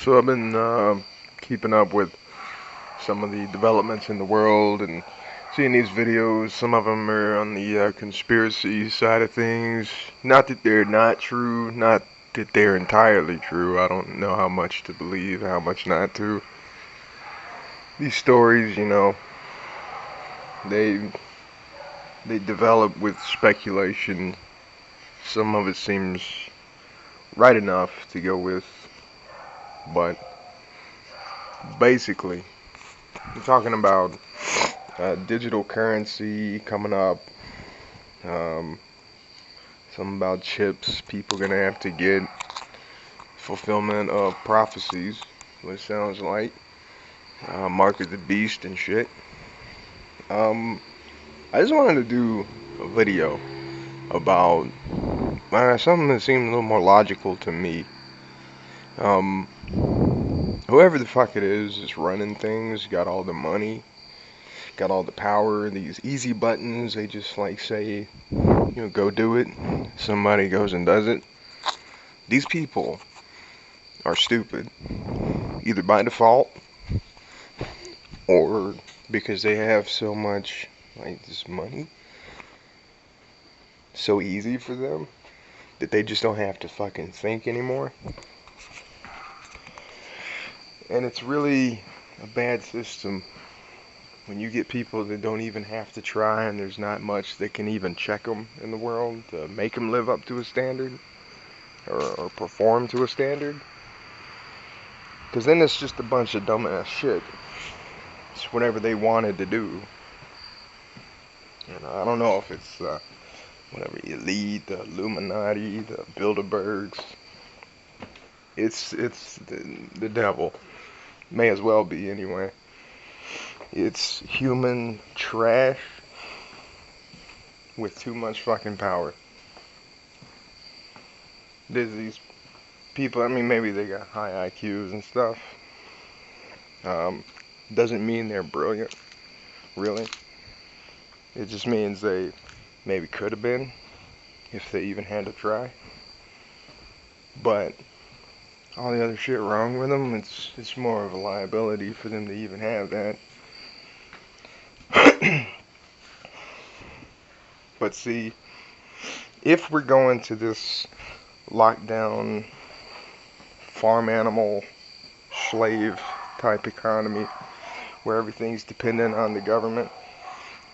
So I've been keeping up with some of the developments in the world and seeing these videos. Some of them are on the conspiracy side of things. Not that they're not true, not that they're entirely true. I don't know how much to believe, how much not to. These stories, they they develop with speculation. Some of it seems right enough to go with, but basically, we're talking about digital currency coming up. Um, Something about chips people gonna have to get. Fulfillment of prophecies, what it sounds like. Mark of the beast and shit. Um, I just wanted to do a video about something that seemed a little more logical to me. Um, Whoever the fuck it is running things, got all the money, got all the power, these easy buttons, they just like say, go do it. Somebody goes and does it. These people are stupid, either by default or because they have so much, like, this money, so easy for them that they just don't have to fucking think anymore. And it's really a bad system when you get people that don't even have to try, and there's not much that can even check them in the world to make them live up to a standard or perform to a standard. Because then it's just a bunch of dumbass shit. It's whatever they wanted to do. I don't know if it's whatever elite, the Illuminati, the Bilderbergs. It's the devil. May as well be anyway. It's human trash with too much fucking power. There's these people, I mean, maybe they got high IQs and stuff. Doesn't mean they're brilliant, really. It just means they maybe could have been, if they even had to try. But all the other shit wrong with them, it's more of a liability for them to even have that. But see, if we're going to this lockdown, farm animal, slave type economy where everything's dependent on the government,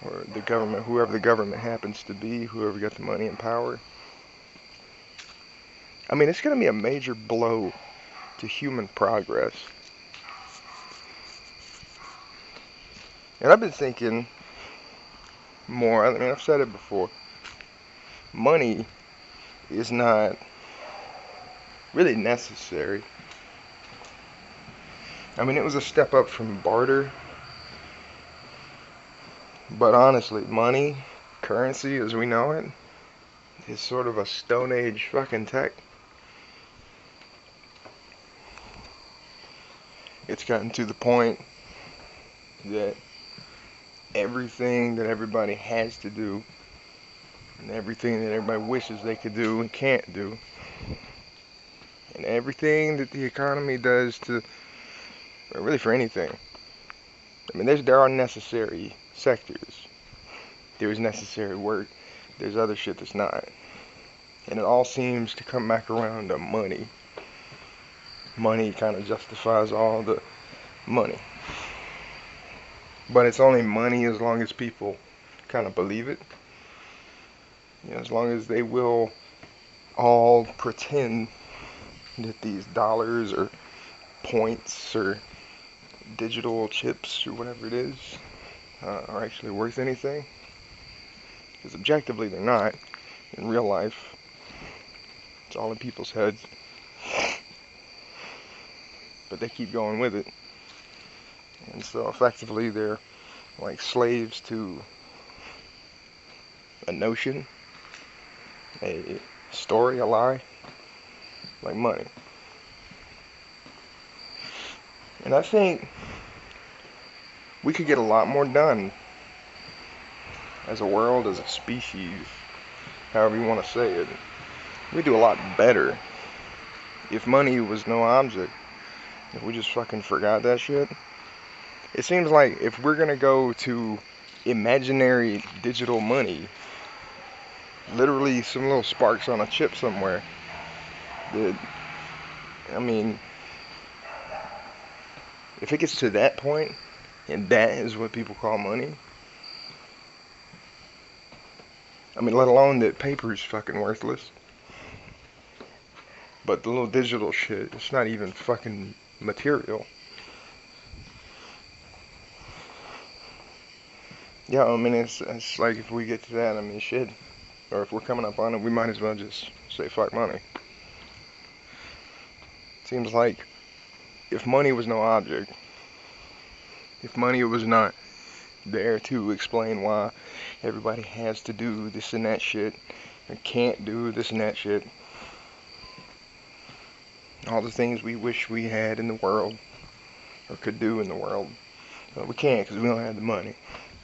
or the government, whoever the government happens to be, whoever got the money and power, I mean, it's going to be a major blow to human progress. And I've been thinking more, I mean, I've said it before, money is not really necessary. I mean, it was a step up from barter, but honestly, money, currency as we know it, is sort of a Stone Age fucking tech. It's gotten to the point that everything that everybody has to do, and everything that everybody wishes they could do and can't do, and everything that the economy does to, or really for anything. I mean, there are necessary sectors. There's necessary work. There's other shit that's not. And it all seems to come back around to money. Money kind of justifies all the money. But it's only money as long as people kind of believe it. As long as they will all pretend that these dollars or points or digital chips or whatever it is are actually worth anything. Because objectively they're not in real life. It's all in people's heads. But they keep going with it. And so effectively they're like slaves to a notion, a story, a lie, like money. And I think we could get a lot more done as a world, as a species, however you want to say it. We'd do a lot better if money was no object. If we just fucking forgot that shit. It seems like if we're gonna go to imaginary digital money, literally some little sparks on a chip somewhere, that, I mean, if it gets to that point, and that is what people call money, I mean, let alone that paper is fucking worthless. But the little digital shit, it's not even fucking material. Yeah, I mean, it's like if we get to that, I mean, shit. Or if we're coming up on it, we might as well just say fuck money. Seems like if money was no object, if money was not there to explain why everybody has to do this and that shit, and can't do this and that shit, all the things we wish we had in the world, or could do in the world, but we can't because we don't have the money.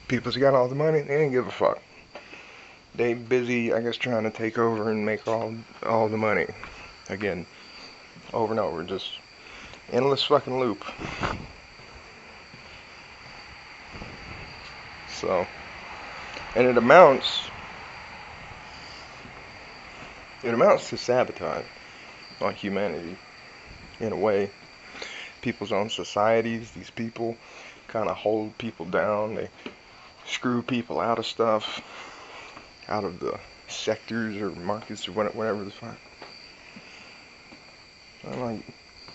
People's got all the money, they ain't give a fuck. They busy, I guess, trying to take over and make all the money again, over and over, just endless fucking loop. So, and it amounts to sabotage on humanity in a way. People's own societies, these people kind of hold people down. They screw people out of stuff, out of the sectors or markets or whatever the fuck. They're like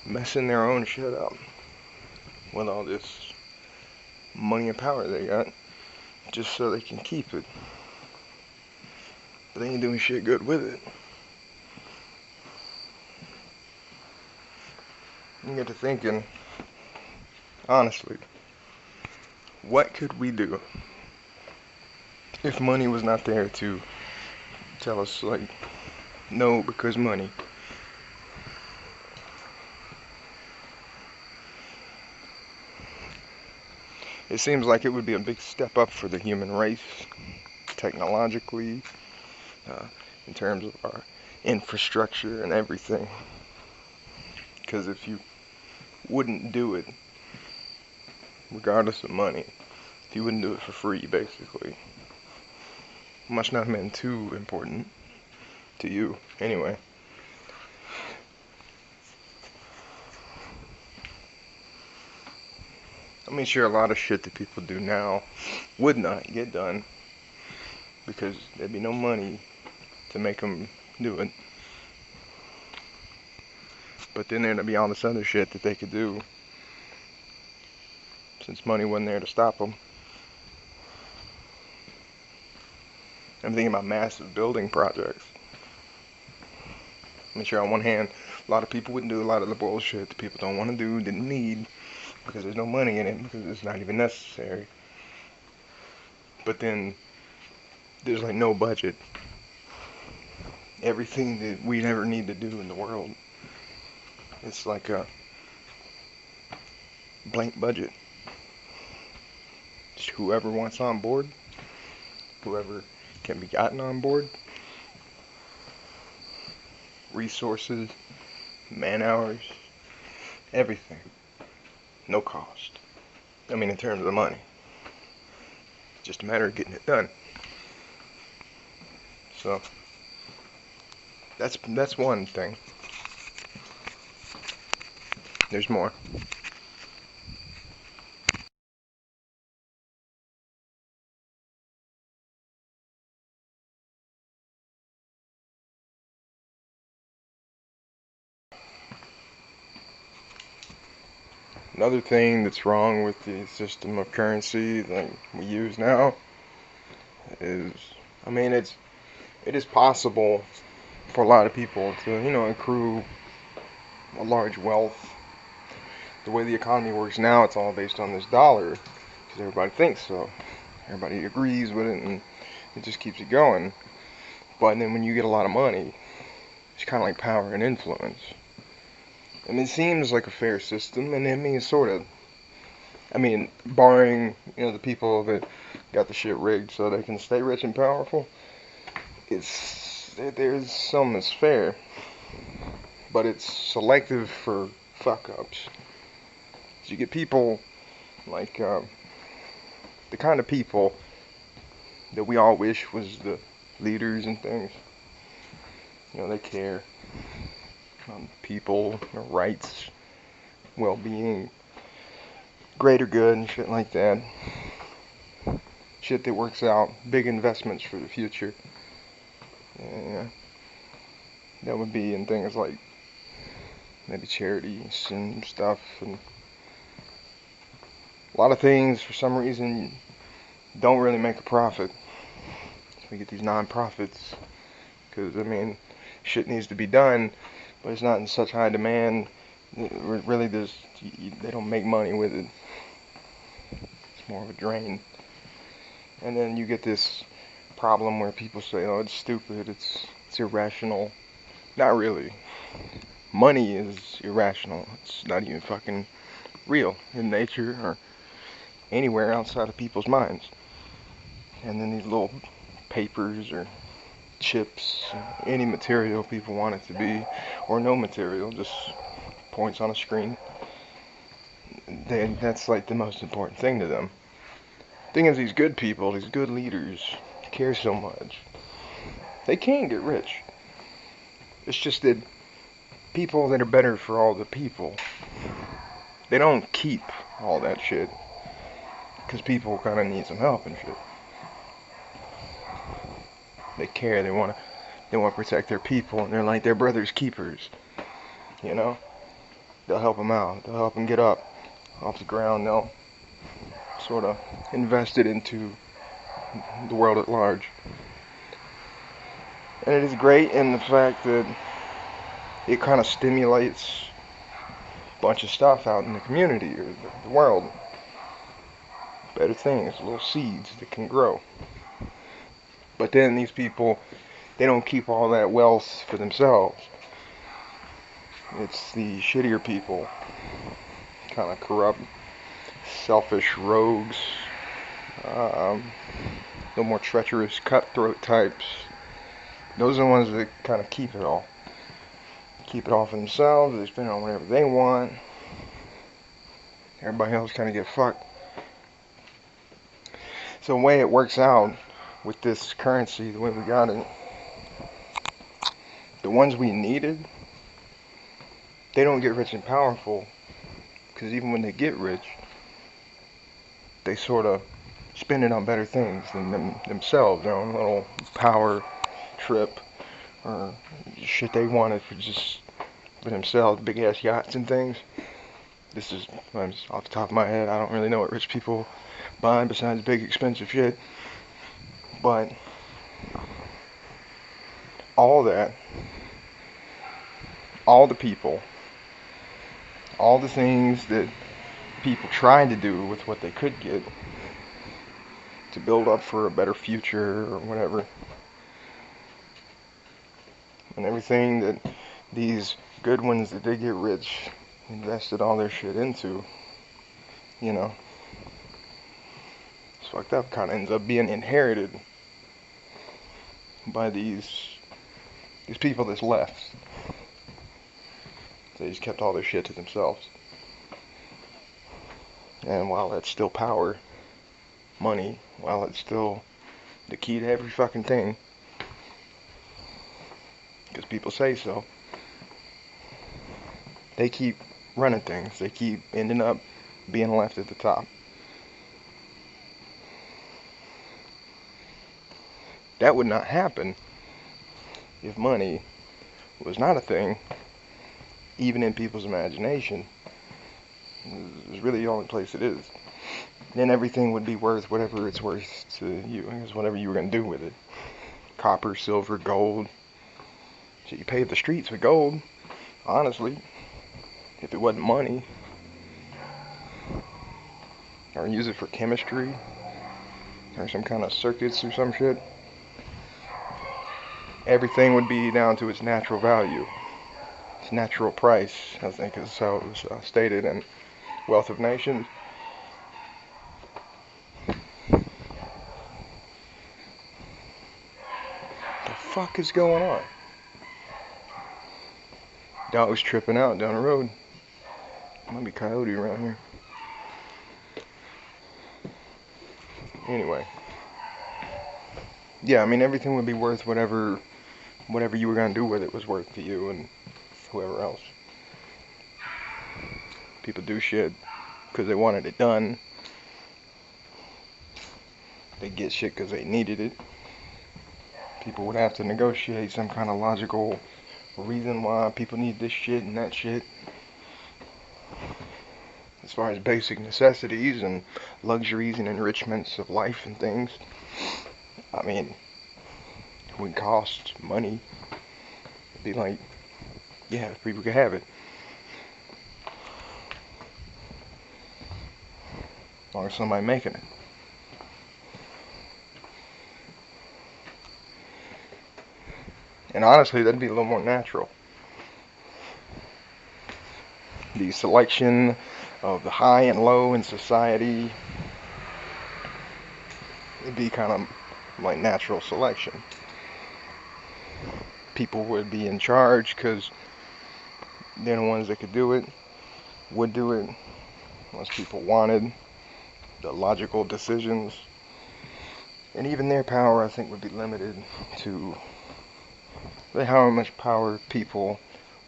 messing their own shit up with all this money and power they got, just so they can keep it. But they ain't doing shit good with it. You get to thinking, honestly, what could we do if money was not there to tell us, like, no, because money? It seems like it would be a big step up for the human race, technologically, in terms of our infrastructure and everything. Because if you wouldn't do it, regardless of money, if you wouldn't do it for free, basically, it must not have been too important to you, anyway. I mean, sure, a lot of shit that people do now would not get done because there'd be no money to make them do it. But then there'd be all this other shit that they could do since money wasn't there to stop them. I'm thinking about massive building projects. I mean, sure, on one hand, a lot of people wouldn't do a lot of the bullshit that people don't want to do, didn't need, because there's no money in it, because it's not even necessary. But then there's like no budget. Everything that we'd ever need to do in the world, it's like a blank budget. Just whoever wants on board, whoever can be gotten on board, resources, man hours, everything, no cost. I mean, in terms of money, it's just a matter of getting it done. So that's one thing. There's more. Another thing that's wrong with the system of currency that we use now is, I mean, it is possible for a lot of people to, accrue a large wealth. The way the economy works now, it's all based on this dollar because everybody thinks so. Everybody agrees with it, and it just keeps it going. But then when you get a lot of money, it's kind of like power and influence. I mean, it seems like a fair system, and I mean, sort of. I mean, barring, the people that got the shit rigged so they can stay rich and powerful, there's some that's fair, but it's selective for fuck ups. So you get people like the kind of people that we all wish was the leaders and things. You know, they care on people, their rights, well-being, greater good and shit like that. Shit that works out, big investments for the future. Yeah, that would be in things like maybe charities and stuff, and a lot of things for some reason don't really make a profit. We get these non-profits because, I mean, shit needs to be done, but it's not in such high demand. Really, they don't make money with it. It's more of a drain. And then you get this problem where people say, oh, it's stupid, it's irrational. Not really. Money is irrational. It's not even fucking real in nature or anywhere outside of people's minds. And then these little papers or chips, any material people want it to be, or no material, just points on a screen. That's like the most important thing to them. Thing is, these good people, these good leaders, care so much. They can get rich. It's just that people that are better for all the people, they don't keep all that shit. Because people kind of need some help and shit. They care, they want to protect their people, and they're like their brother's keepers. You know? They'll help them out. They'll help them get up off the ground. They'll sort of invest it into the world at large. And it is great in the fact that it kind of stimulates a bunch of stuff out in the community or the world. Better things, little seeds that can grow. But then these people, they don't keep all that wealth for themselves. It's the shittier people, kind of corrupt, selfish rogues, a little more treacherous, cutthroat types. Those are the ones that kind of keep it all. Keep it all for themselves. They spend it on whatever they want. Everybody else kind of get fucked. So the way it works out with this currency, the way we got it, the ones we needed, they don't get rich and powerful, because even when they get rich, they sort of spend it on better things than themselves, their own little power trip, or shit they wanted for themselves, big ass yachts and things. This is off the top of my head. I don't really know what rich people buy besides big expensive shit. But all that, all the people, all the things that people tried to do with what they could get to build up for a better future or whatever, and everything that these good ones that did get rich invested all their shit into, you know, it's fucked up, kind of ends up being inherited by these people that's left. They just kept all their shit to themselves. And while that's still power, money, while it's still the key to every fucking thing, because people say so, they keep running things. They keep ending up being left at the top. That would not happen if money was not a thing, even in people's imagination. It's really the only place it is. Then everything would be worth whatever it's worth to you. I guess whatever you were going to do with it. Copper, silver, gold. So you paved the streets with gold, honestly, if it wasn't money. Or use it for chemistry, or some kind of circuits or some shit. Everything would be down to its natural value. Its natural price, I think is how it was stated in Wealth of Nations. The fuck is going on? Dog's tripping out down the road. Might be a coyote around here. Anyway, yeah, I mean everything would be worth whatever you were gonna do with it was worth to you and whoever else. People do shit because they wanted it done. They get shit because they needed it. People would have to negotiate some kind of logical reason why people need this shit and that shit. As far as basic necessities and luxuries and enrichments of life and things, I mean, it would cost money. It'd be like, yeah, if people could have it. As long as somebody making it. And honestly, that'd be a little more natural. The selection of the high and low in society, it'd be kind of like natural selection. People would be in charge because they're the ones that could do it, would do it, unless people wanted the logical decisions. And even their power, I think, would be limited to how much power people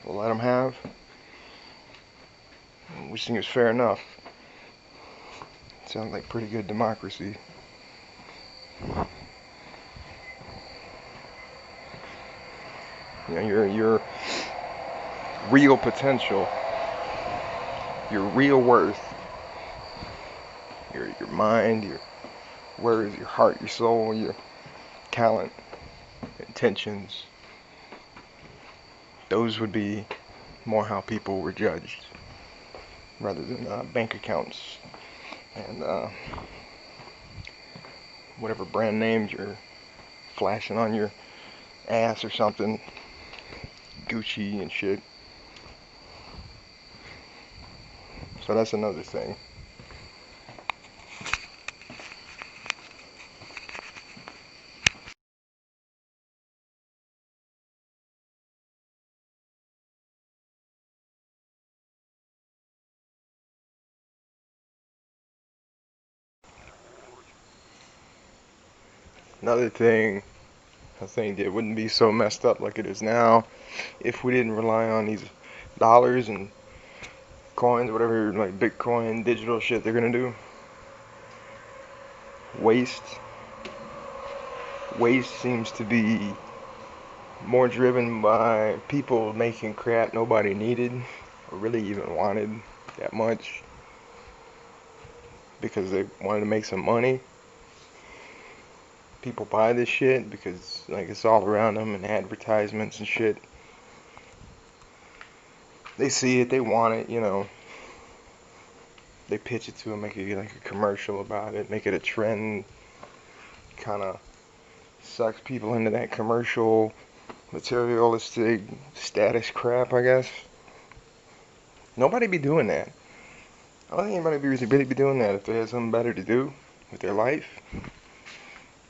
will let them have, which seems fair enough. Sounds like pretty good democracy. You know, your real potential, your real worth, your mind, your words, your heart, your soul, your talent, intentions, those would be more how people were judged rather than bank accounts and whatever brand names you're flashing on your ass or something, Gucci and shit. So that's another thing. Another thing, I think it wouldn't be so messed up like it is now if we didn't rely on these dollars and coins, whatever, like Bitcoin, digital shit they're gonna do. Waste seems to be more driven by people making crap nobody needed or really even wanted that much because they wanted to make some money. People buy this shit because like it's all around them and advertisements and shit. They see it, they want it, you know. They pitch it to them, make it like a commercial about it, make it a trend. Kind of sucks people into that commercial, materialistic status crap, I guess. Nobody be doing that. I don't think anybody really be doing that if they had something better to do with their life.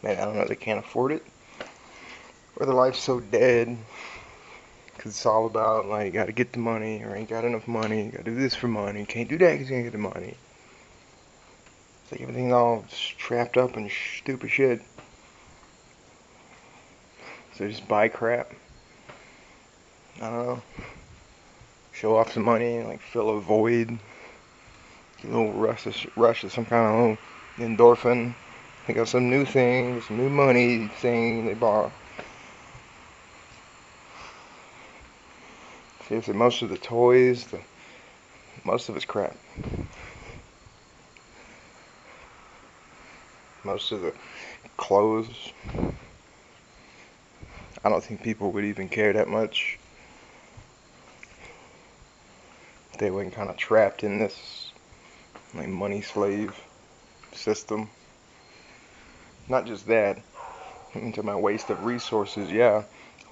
Man, I don't know, they can't afford it. Or their life's so dead. Because it's all about, like, gotta get the money, or ain't got enough money, gotta do this for money, can't do that because you ain't get the money. It's like everything's all just trapped up in stupid shit. So just buy crap. I don't know. Show off some money, like fill a void. Get a little rush of some kind of little endorphin. They got some new thing, some new money thing they bought. Seriously, most of the toys, most of it's crap. Most of the clothes, I don't think people would even care that much. They weren't kind of trapped in this like money slave system. Not just that, into my waste of resources, yeah.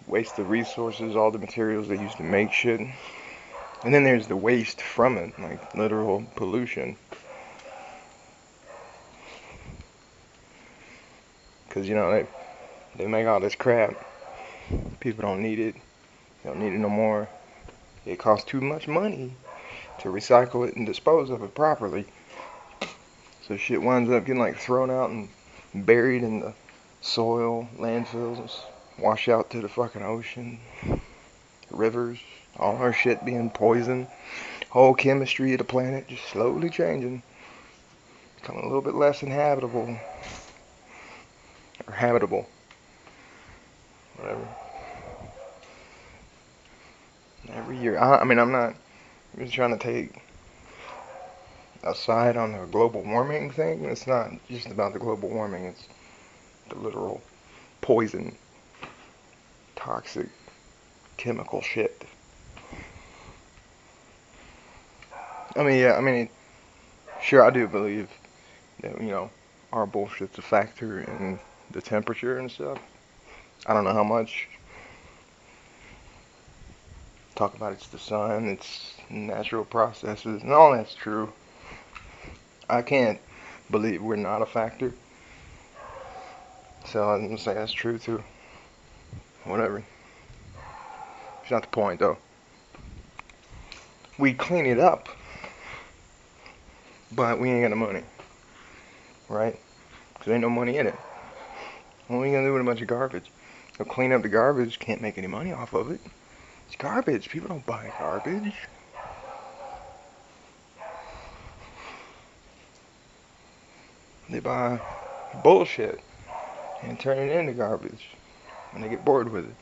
Waste of resources, all the materials they used to make shit. And then there's the waste from it, like literal pollution. Because, you know, they make all this crap. People don't need it. They don't need it no more. It costs too much money to recycle it and dispose of it properly. So shit winds up getting like thrown out in buried in the soil, landfills, wash out to the fucking ocean, rivers, all our shit being poisoned. Whole chemistry of the planet just slowly changing, becoming a little bit less inhabitable, or habitable, whatever. Every year, I mean, I'm not just trying to take a side on the global warming thing. It's not just about the global warming, it's the literal poison, toxic, chemical shit. I mean, yeah, I mean, sure, I do believe that, our bullshit's a factor in the temperature and stuff. I don't know how much. Talk about it's the sun, it's natural processes, and all that's true. I can't believe we're not a factor. So I'm gonna say that's true too. Whatever. It's not the point though. We clean it up, but we ain't got no money, right? Cause ain't no money in it. What are we gonna do with a bunch of garbage? Go clean up the garbage, can't make any money off of it. It's garbage. People don't buy garbage. They buy bullshit and turn it into garbage when they get bored with it.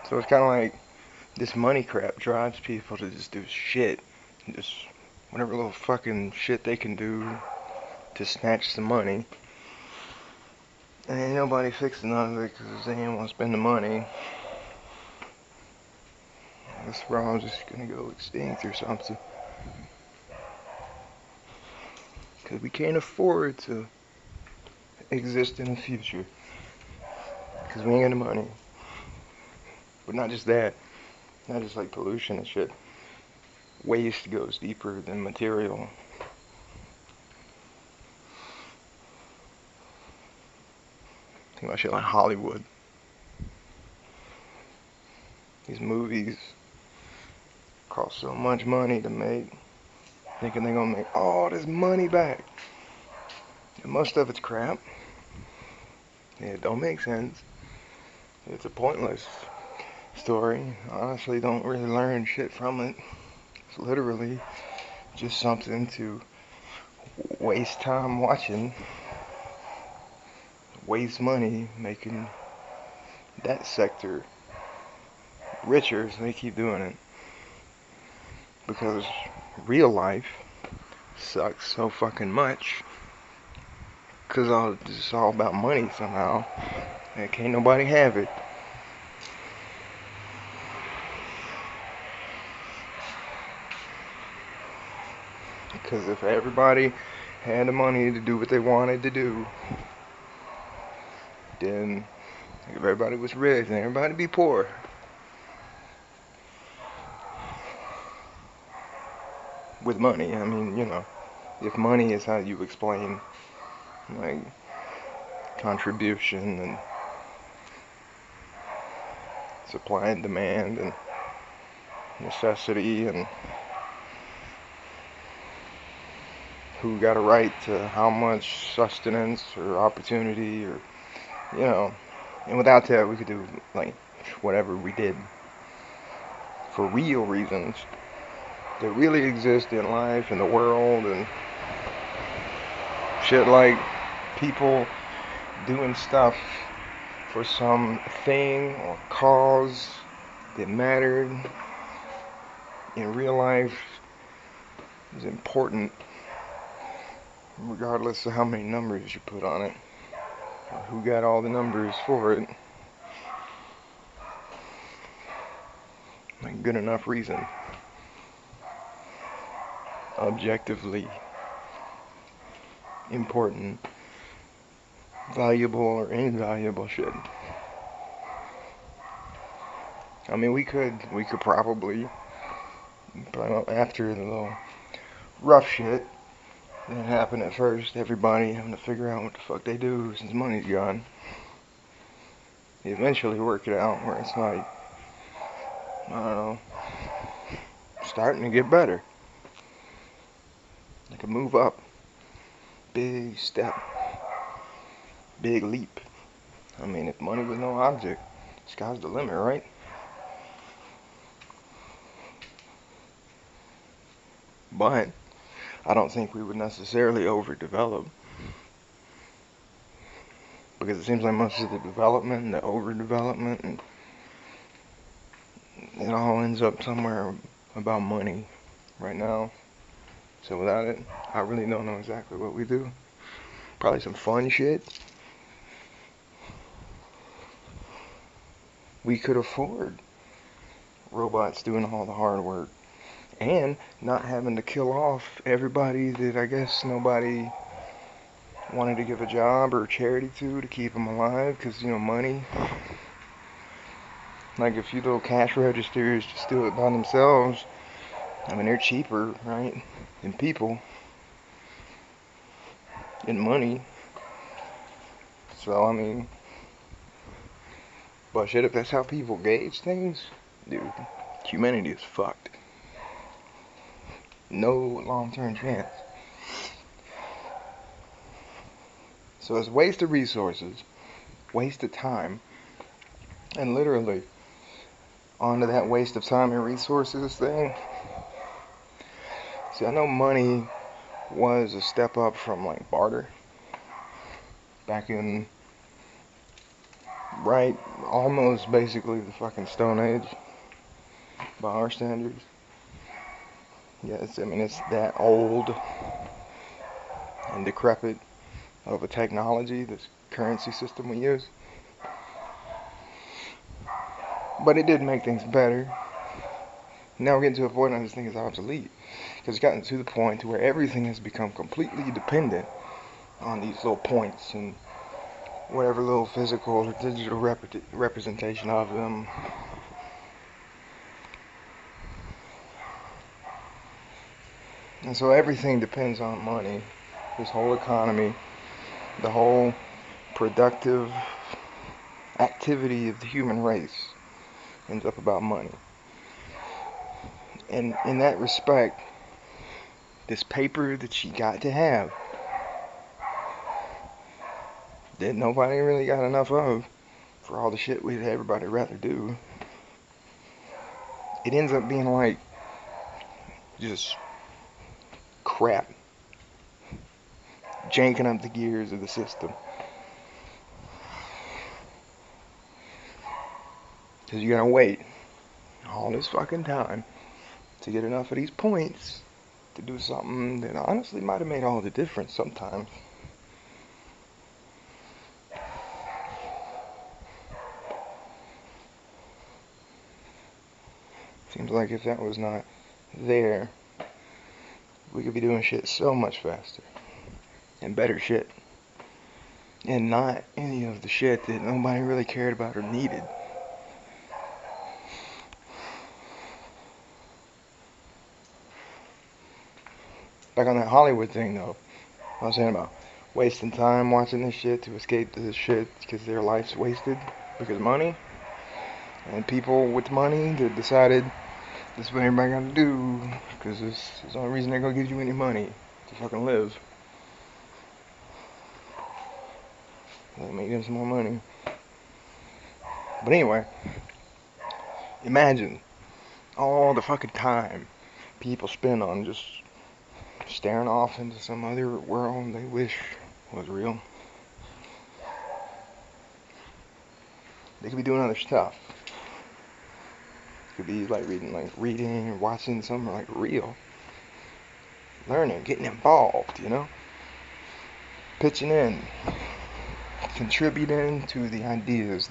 So it's kind of like this money crap drives people to just do shit. Just whatever little fucking shit they can do to snatch some money. And ain't nobody fixing none of it because they ain't want to spend the money. This world's just gonna go extinct or something. Because we can't afford to exist in the future. Because we ain't got the money. But not just that. Not just like pollution and shit. Waste goes deeper than material. Think about shit like Hollywood. These movies cost so much money to make. Thinking they're gonna make all this money back. And most of it's crap. It don't make sense. It's a pointless story. Honestly, don't really learn shit from it. It's literally just something to waste time watching, waste money making that sector richer, so they keep doing it. Because real life sucks so fucking much. Because it's all about money somehow. And can't nobody have it. Because if everybody had the money to do what they wanted to do, then if everybody was rich, then everybody would be poor. With money, I mean, if money is how you explain, like, contribution and supply and demand and necessity and who got a right to how much sustenance or opportunity or, and without that we could do, like, whatever we did for real reasons that really exist in life and the world, and shit like people doing stuff for some thing or cause that mattered in real life is important regardless of how many numbers you put on it or who got all the numbers for it. Like, good enough reason. Objectively important, valuable or invaluable shit. I mean, we could probably, after the little rough shit that happened at first, everybody having to figure out what the fuck they do since money's gone, eventually work it out where it's like, I don't know, starting to get better. Like a move up. Big step. Big leap. I mean, if money was no object, sky's the limit, right? But I don't think we would necessarily overdevelop, because it seems like most of the development, the overdevelopment, and it all ends up somewhere about money right now. So without it, I really don't know exactly what we do. Probably some fun shit. We could afford robots doing all the hard work and not having to kill off everybody that I guess nobody wanted to give a job or charity to keep them alive, because, you know, money. Like, if you little cash registers just do it by themselves, I mean, they're cheaper, right, than people, and money. So, I mean, but shit, if that's how people gauge things, dude, humanity is fucked. No long-term chance. So it's waste of resources, waste of time, and literally, onto that waste of time and resources thing. See, I know money was a step up from, like, barter back in, right, almost basically the fucking Stone Age by our standards. Yes, I mean, it's that old and decrepit of a technology, this currency system we use. But it did make things better. Now we're getting to a point where this thing is obsolete, because it's gotten to the point to where everything has become completely dependent on these little points and whatever little physical or digital representation of them. And so everything depends on money. This whole economy, the whole productive activity of the human race ends up about money. And in that respect, this paper that you got to have, that nobody really got enough of for all the shit we'd everybody rather do, it ends up being like just crap, janking up the gears of the system. Because you gotta wait all this fucking time to get enough of these points to do something that honestly might have made all the difference sometimes. Seems like if that was not there, we could be doing shit so much faster and better shit, and not any of the shit that nobody really cared about or needed. Back on that Hollywood thing, though, I was saying about wasting time watching this shit to escape this shit because their life's wasted because money, and people with money that decided this is what everybody gotta do because this is the only reason they're gonna give you any money to fucking live. Let me get some more money. But anyway, imagine all the fucking time people spend on just staring off into some other world they wish was real. They could be doing other stuff. Could be like reading or watching something like real. Learning, getting involved, you know? Pitching in. Contributing to the ideas,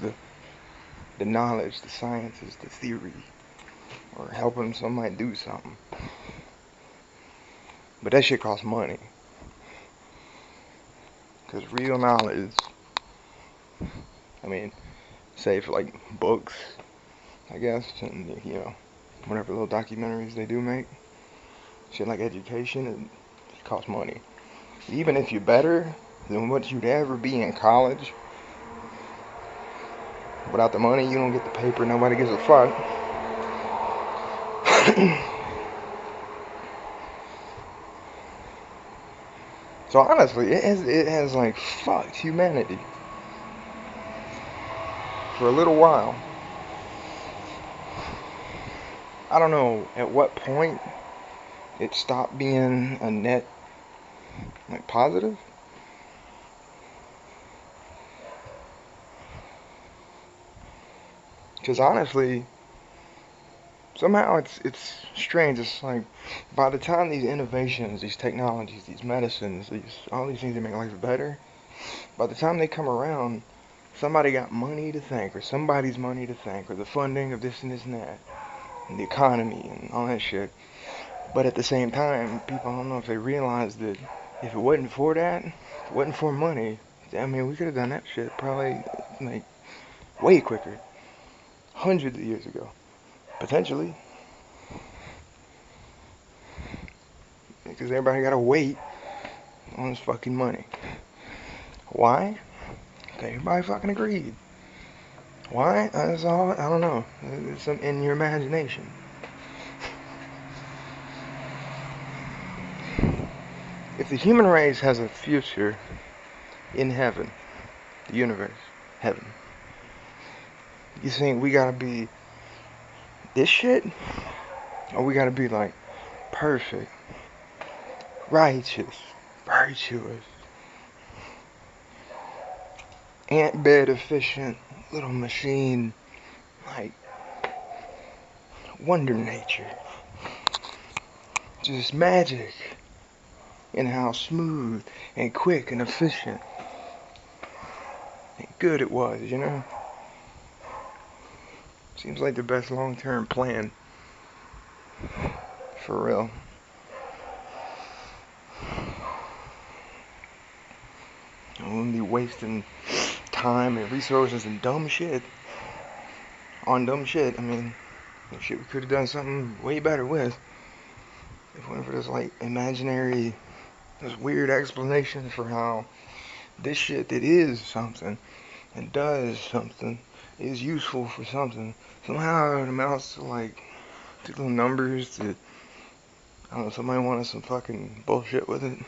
the knowledge, the sciences, the theory. Or helping somebody do something. But that shit costs money. Because real knowledge, I mean, say for like books, I guess, and, you know, whatever little documentaries they do make, shit like education, it costs money. Even if you're better than what you'd ever be in college, without the money, you don't get the paper, nobody gives a fuck. So honestly, it has like fucked humanity for a little while. I don't know at what point it stopped being a net like positive. Because honestly, somehow it's strange. It's like by the time these innovations, these technologies, these medicines, these all these things that make life better, by the time they come around, somebody got money to thank, or somebody's money to thank, or the funding of this and this and that, and the economy and all that shit. But at the same time, people, I don't know if they realize that if it wasn't for that, if it wasn't for money, I mean, we could have done that shit probably like way quicker, hundreds of years ago, potentially, because everybody gotta wait on this fucking money. Why? Okay, everybody fucking agreed. Why? That's all. I don't know. It's some in your imagination. If the human race has a future in heaven, the universe, heaven, you think we gotta be this shit? Or we gotta be like perfect, righteous, virtuous, ant bed efficient, little machine, like wonder nature. Just magic in how smooth and quick and efficient and good it was, you know? Seems like the best long-term plan. For real. I wouldn't be wasting time and resources and dumb shit on dumb shit. I mean, shit we could have done something way better with. If it wasn't for this like imaginary, this weird explanation for how this shit that is something and does something is useful for something. Somehow it amounts to like two little numbers that I don't know, somebody wanted some fucking bullshit with it.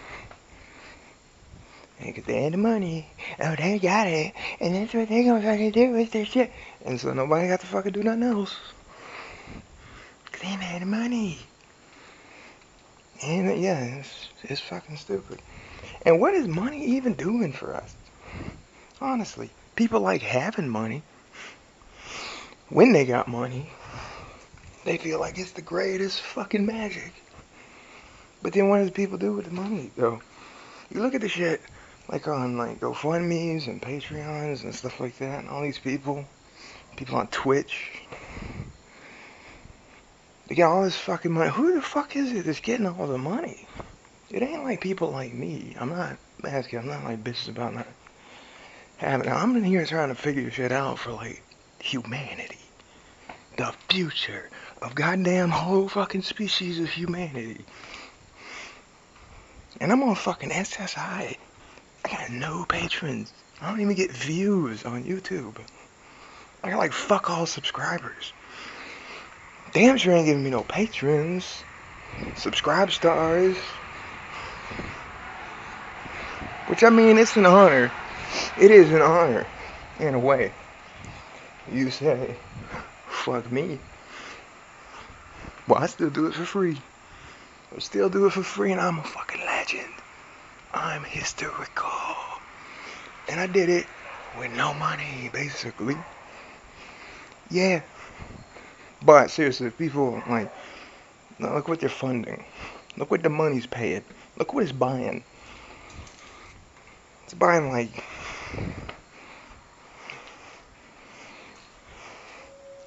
And 'cause they had the money, oh they got it, and that's what they gonna fucking do with their shit. And so nobody got to fucking do nothing else. 'Cause they had the money. And yeah, it's fucking stupid. And what is money even doing for us? Honestly, people like having money. When they got money, they feel like it's the greatest fucking magic. But then what does people do with the money though? You look at the shit like on like GoFundMe's and Patreons and stuff like that, and all these people on Twitch, they get all this fucking money. Who the fuck is it that's getting all the money? It ain't like people like me. I'm not asking. I'm not like bitches about not having it. I'm in here trying to figure shit out for like humanity, the future of goddamn whole fucking species of humanity. And I'm on fucking SSI. I got no patrons. I don't even get views on YouTube. I got like fuck all subscribers. Damn sure ain't giving me no patrons. Subscribe stars. Which I mean, it's an honor. It is an honor. In a way. You say, fuck me. Well, I still do it for free. I still do it for free and I'm a fucking legend. I'm historical. And I did it with no money, basically. Yeah. But seriously, people like, look what they're funding. Look what the money's paying. Look what it's buying. It's buying like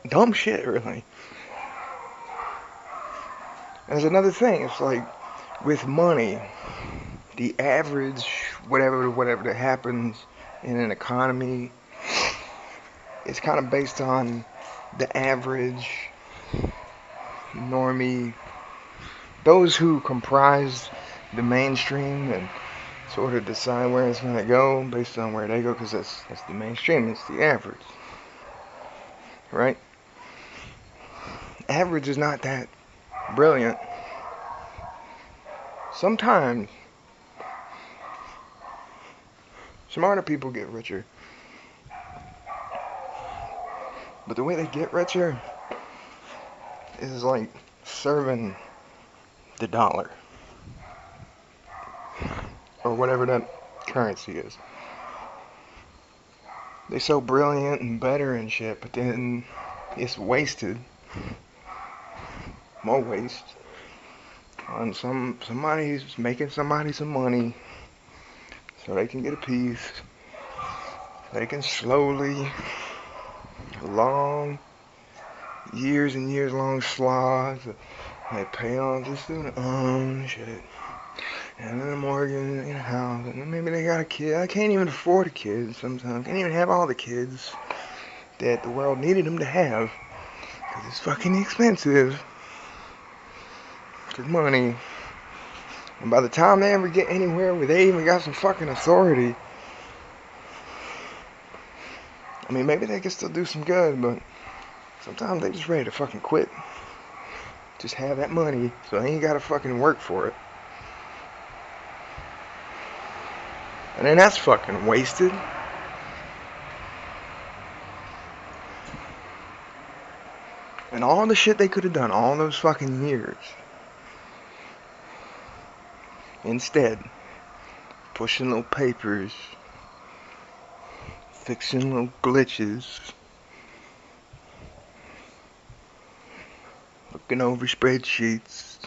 dumb shit, really. And there's another thing. It's like with money, the average whatever that happens in an economy, it's kind of based on the average normie, those who comprise the mainstream and sort of decide where it's going to go based on where they go, because that's the mainstream, it's the average, right? Average is not that brilliant. Sometimes Smarter people get richer. But the way they get richer is like serving the dollar. Or whatever that currency is. They so brilliant and better and shit, but then it's wasted. More waste on somebody who's making somebody some money so they can get a piece. They can slowly, long, years and years long slots, they pay off the student loan shit. And then a mortgage in a house, and then maybe they got a kid. I can't even afford a kid sometimes. Can't even have all the kids that the world needed them to have. Because it's fucking expensive. For money. And by the time they ever get anywhere where they even got some fucking authority, I mean, maybe they can still do some good, but sometimes they just ready to fucking quit. Just have that money, so they ain't gotta fucking work for it. And then that's fucking wasted. And all the shit they could have done all those fucking years. Instead, pushing little papers, fixing little glitches, looking over spreadsheets,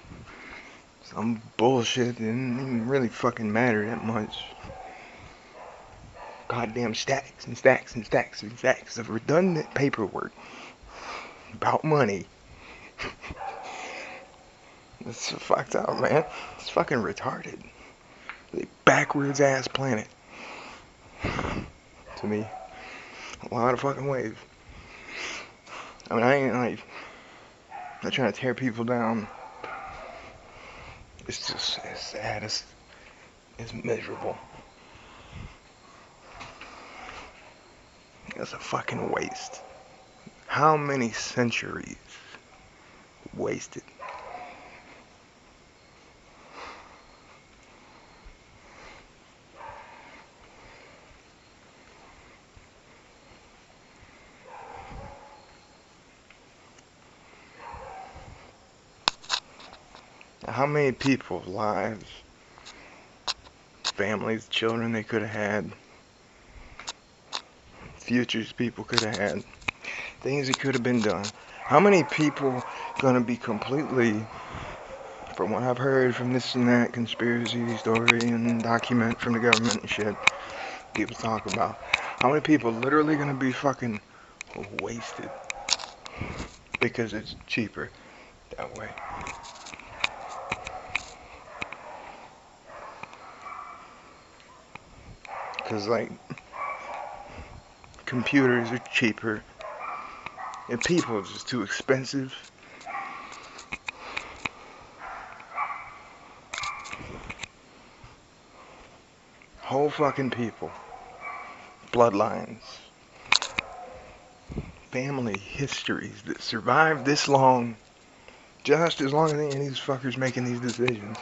some bullshit that didn't even really fucking matter that much. Goddamn stacks and stacks and stacks and stacks of redundant paperwork about money. It's so fucked up, man. It's fucking retarded. It's a backwards ass planet. To me. A lot of fucking ways. I mean, I ain't like not trying to tear people down. It's just, it's sad. It's miserable. It's a fucking waste. How many centuries wasted? How many people's lives, families, children they could have had, futures people could have had, things that could have been done. How many people gonna be completely, from what I've heard from this and that conspiracy story and document from the government and shit, people talk about, how many people literally gonna be fucking wasted because it's cheaper that way? Because, like, computers are cheaper, and people are just too expensive. Whole fucking people, bloodlines, family histories that survived this long, just as long as any of these fuckers making these decisions.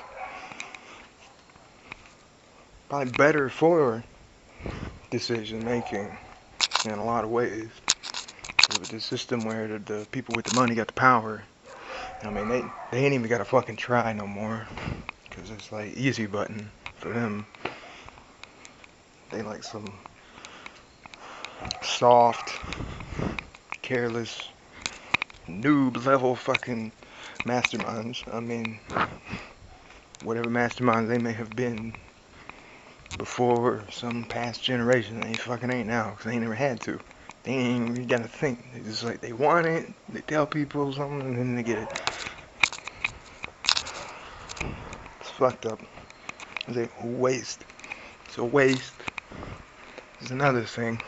Probably better for decision making in a lot of ways. With this system where the people with the money got the power, I mean, they ain't even gotta fucking try no more, because it's like easy button for them. They like some soft, careless, noob level fucking masterminds. I mean, whatever masterminds they may have been before some past generation, they fucking ain't now, because they ain't never had to. They ain't even gotta think. They just like, they want it, they tell people something, and then they get it. It's fucked up. It's a waste. It's a waste. It's another thing.